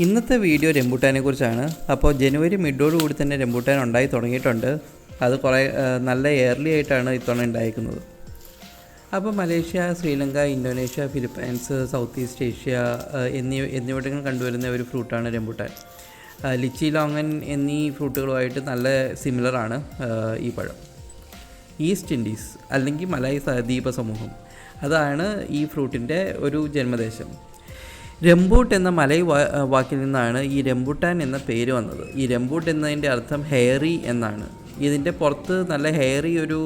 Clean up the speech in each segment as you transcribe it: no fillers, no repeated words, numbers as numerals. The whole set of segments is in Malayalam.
ഇന്നത്തെ വീഡിയോ റംബൂട്ടാനെ കുറിച്ചാണ്. അപ്പോൾ ജനുവരി മിഡോടുകൂടി തന്നെ റംബൂട്ടാൻ ഉണ്ടായി തുടങ്ങിയിട്ടുണ്ട്. അത് കുറേ നല്ല എയർലി ആയിട്ടാണ് ഇത്തവണ ഉണ്ടായിരിക്കുന്നത്. അപ്പോൾ Malaysia, Sri Lanka, Indonesia, Philippines, South East Asia എന്നിവിടങ്ങൾ കണ്ടുവരുന്ന ഒരു ഫ്രൂട്ടാണ് റംബൂട്ടാൻ. ലിച്ചി, ലോങ്ങൻ എന്നീ ഫ്രൂട്ടുകളുമായിട്ട് നല്ല സിമിലറാണ് ഈ പഴം. ഈസ്റ്റ് ഇൻഡീസ് അല്ലെങ്കിൽ മലായ് ദ്വീപ സമൂഹം, അതാണ് ഈ ഫ്രൂട്ടിൻ്റെ ഒരു ജന്മദേശം. രംബൂട്ട് എന്ന മലയ് വാക്കിൽ നിന്നാണ് ഈ റംബൂട്ടാൻ എന്ന പേര് വന്നത്. ഈ രംബൂട്ട് എന്നതിൻ്റെ അർത്ഥം ഹെയറി എന്നാണ്. ഇതിൻ്റെ പുറത്ത് നല്ല ഹെയറി ഒരു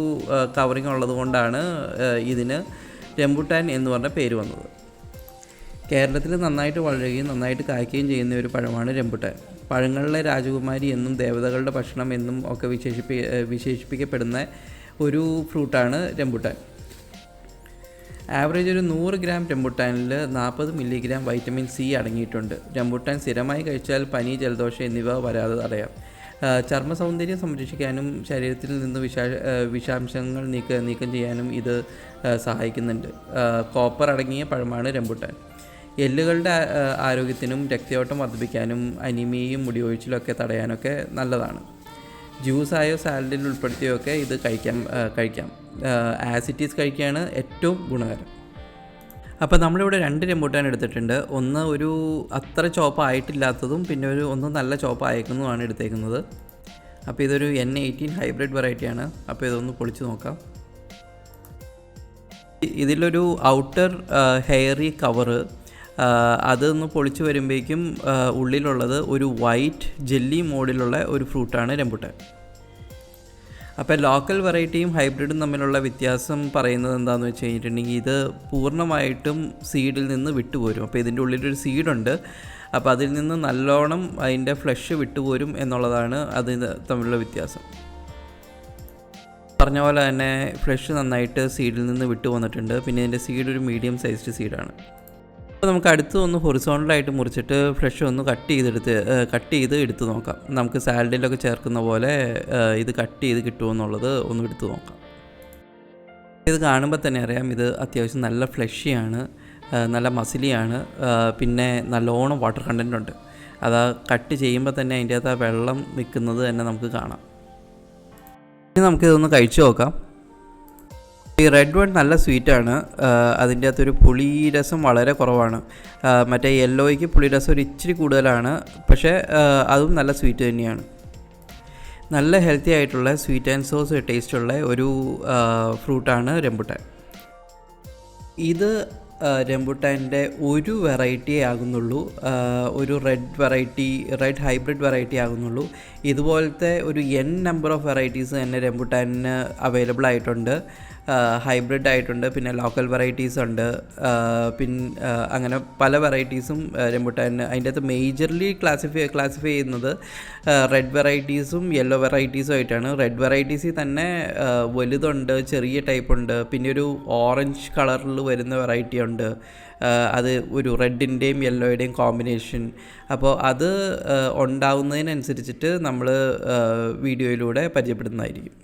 കവറിങ് ഉള്ളത് കൊണ്ടാണ് ഇതിന് റംബൂട്ടാൻ എന്ന് പറഞ്ഞ പേര് വന്നത്. കേരളത്തിൽ നന്നായിട്ട് വളരുകയും നന്നായിട്ട് കായ്ക്കുകയും ചെയ്യുന്ന ഒരു പഴമാണ് റംബൂട്ടാൻ. പഴങ്ങളിലെ രാജകുമാരി എന്നും ദേവതകളുടെ ഭക്ഷണം എന്നും ഒക്കെ വിശേഷിപ്പിക്കപ്പെടുന്ന ഒരു ഫ്രൂട്ടാണ് റംബൂട്ടാൻ. ആവറേജ് ഒരു 100 ഗ്രാം റംബൂട്ടാനിൽ 40 മില്ലിഗ്രാം വൈറ്റമിൻ സി അടങ്ങിയിട്ടുണ്ട്. റംബൂട്ടാൻ സ്ഥിരമായി കഴിച്ചാൽ പനി, ജലദോഷം എന്നിവ വരാതെ തടയാം. ചർമ്മ സൗന്ദര്യം സംരക്ഷിക്കാനും ശരീരത്തിൽ നിന്ന് വിഷാംശങ്ങൾ നീക്കം ചെയ്യാനും ഇത് സഹായിക്കുന്നുണ്ട്. കോപ്പർ അടങ്ങിയ പഴമാണ് റംബൂട്ടാൻ. എല്ലുകളുടെ ആരോഗ്യത്തിനും രക്തയോട്ടം വർദ്ധിപ്പിക്കാനും അനീമിയയും മുടിയൊഴിച്ചിലൊക്കെ തടയാനൊക്കെ നല്ലതാണ്. ജ്യൂസായോ സാലഡിൽ ഉൾപ്പെടുത്തിയൊക്കെ ഇത് കഴിക്കാം. ആസിറ്റീസ് കഴിക്കുകയാണ് ഏറ്റവും ഗുണകരം. അപ്പോൾ നമ്മളിവിടെ 2 റംബൂട്ടാൻ എടുത്തിട്ടുണ്ട്. ഒന്ന് ഒരു അത്ര ചോപ്പായിട്ടില്ലാത്തതും പിന്നെ ഒന്ന് നല്ല ചോപ്പായേക്കുന്നതുമാണ് എടുത്തേക്കുന്നത്. അപ്പോൾ ഇതൊരു N18 ഹൈബ്രിഡ് വെറൈറ്റിയാണ്. അപ്പോൾ ഇതൊന്ന് പൊളിച്ച് നോക്കാം. ഇതിലൊരു ഔട്ടർ ഹെയറി കവറ്, അതൊന്ന് പൊളിച്ച് വരുമ്പോഴേക്കും ഉള്ളിലുള്ളത് ഒരു വൈറ്റ് ജെല്ലി മോഡിലുള്ള ഒരു ഫ്രൂട്ടാണ് റംബൂട്ടാൻ. അപ്പോൾ ലോക്കൽ വെറൈറ്റിയും ഹൈബ്രിഡും തമ്മിലുള്ള വ്യത്യാസം പറയുന്നത് എന്താണെന്ന് വെച്ച് കഴിഞ്ഞിട്ടുണ്ടെങ്കിൽ, ഇത് പൂർണ്ണമായിട്ടും സീഡിൽ നിന്ന് വിട്ടുപോരും. അപ്പോൾ ഇതിൻ്റെ ഉള്ളിലൊരു സീഡുണ്ട്. അപ്പോൾ അതിൽ നിന്ന് നല്ലോണം അതിൻ്റെ ഫ്ലഷ് വിട്ടുപോരും എന്നുള്ളതാണ് അത് തമ്മിലുള്ള വ്യത്യാസം. പറഞ്ഞ പോലെ തന്നെ ഫ്ലഷ് നന്നായിട്ട് സീഡിൽ നിന്ന് വിട്ടു വന്നിട്ടുണ്ട്. പിന്നെ ഇതിൻ്റെ സീഡ് ഒരു മീഡിയം സൈസ്ഡ് സീഡാണ്. അപ്പോൾ നമുക്ക് അടുത്ത് ഒന്ന് ഹൊറിസോണ്ടലായിട്ട് മുറിച്ചിട്ട് ഫ്ലഷ് ഒന്ന് കട്ട് ചെയ്ത് എടുത്ത് നോക്കാം. നമുക്ക് സാലഡിലൊക്കെ ചേർക്കുന്ന പോലെ ഇത് കട്ട് ചെയ്ത് കിട്ടുമെന്നുള്ളത് ഒന്ന് എടുത്ത് നോക്കാം. ഇത് കാണുമ്പോൾ തന്നെ അറിയാം, ഇത് അത്യാവശ്യം നല്ല ഫ്ലഷിയാണ്, നല്ല മസിലിയാണ്, പിന്നെ നല്ലോണം വാട്ടർ കണ്ടൻ്റ് ഉണ്ട്. അത് കട്ട് ചെയ്യുമ്പോൾ തന്നെ അതിൻ്റെ അകത്ത് ആ വെള്ളം നിൽക്കുന്നത് തന്നെ നമുക്ക് കാണാം. ഇനി നമുക്കിതൊന്ന് കഴിച്ചു നോക്കാം. ഈ റെഡ് വൺ നല്ല സ്വീറ്റാണ്. അതിൻ്റെ അകത്തൊരു പുളിരസം വളരെ കുറവാണ്. മറ്റേ യെല്ലോയ്ക്ക് പുളിരസം ഒരു ഇച്ചിരി കൂടുതലാണ്. പക്ഷേ അതും നല്ല സ്വീറ്റ് തന്നെയാണ്. നല്ല ഹെൽത്തി ആയിട്ടുള്ള സ്വീറ്റ് ആൻഡ് സോസ് ടേസ്റ്റുള്ള ഒരു ഫ്രൂട്ടാണ് റംബൂട്ടാൻ. ഇത് റംബൂട്ടാൻ്റെ ഒരു വെറൈറ്റിയേ ആകുന്നുള്ളൂ, ഒരു റെഡ് ഹൈബ്രിഡ് വെറൈറ്റി ആകുന്നുള്ളൂ. ഇതുപോലത്തെ ഒരു N നമ്പർ ഓഫ് വെറൈറ്റീസ് തന്നെ റംബൂട്ടാനിന് അവൈലബിൾ ആയിട്ടുണ്ട്. ഹൈബ്രിഡ് ആയിട്ടുണ്ട്, പിന്നെ ലോക്കൽ വെറൈറ്റീസ് ഉണ്ട്, അങ്ങനെ പല വെറൈറ്റീസും റംബൂട്ടാനിന്. അതിൻ്റെ അകത്ത് മേജർലി ക്ലാസിഫൈ ചെയ്യുന്നത് റെഡ് വെറൈറ്റീസും യെല്ലോ വെറൈറ്റീസും ആയിട്ടാണ്. റെഡ് വെറൈറ്റീസിൽ തന്നെ വലുതുണ്ട്, ചെറിയ ടൈപ്പ് ഉണ്ട്, പിന്നെ ഒരു ഓറഞ്ച് കളറിൽ വരുന്ന വെറൈറ്റി ഉണ്ട്. അത് ഒരു റെഡിൻ്റെയും യെല്ലോയുടെയും കോമ്പിനേഷൻ. അപ്പോൾ അത് ഉണ്ടാവുന്നതിനനുസരിച്ചിട്ട് നമ്മൾ വീഡിയോയിലൂടെ പരിചയപ്പെടുന്നതായിരിക്കും.